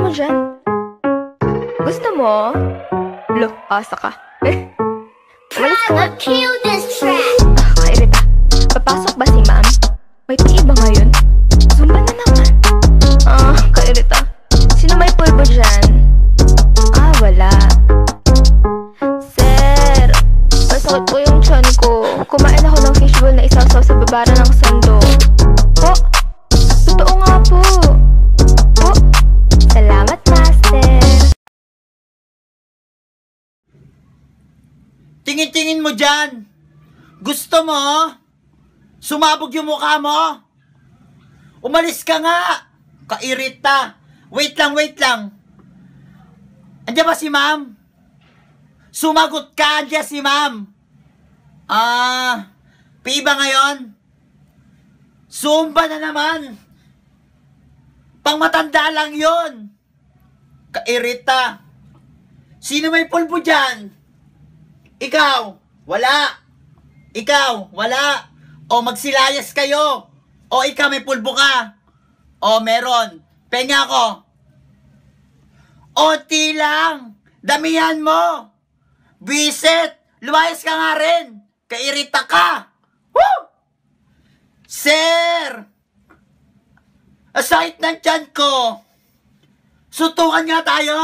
mo dyan? Gusto mo? Lo, asa ka. Umalis ka nga. Kill this track. Kairita. Papasok ba si ma'am? May PE ba ngayon? Zumba na naman. Kairita. Sino may pulbo dyan? Wala. Sir, masakit po yung tiyan ko. Kumain ako ng fishbowl na isasaw sa babara ng sando. Po, totoo nga po. Po, salamat master. Tingin-tingin mo dyan. Gusto mo? Sumabog yung mukha mo? Umalis ka nga. Kairita. Wait lang. Andiyan ba si ma'am? Sumagot ka, andiyan si ma'am. PE ba ngayon? Zumba na naman. Pangmatanda lang yon. Kairita. Sino may pulbo dyan? Ikaw, wala. Ikaw, wala. O magsilayas kayo. O ikaw may pulbo ka. O meron. Penga ko. Onti lang. Damihan mo. Bisit. Lumayas ka nga rin. Kairita ka. Woo! Sir! Asakit ng tiyan ko. Sutukan nga tayo.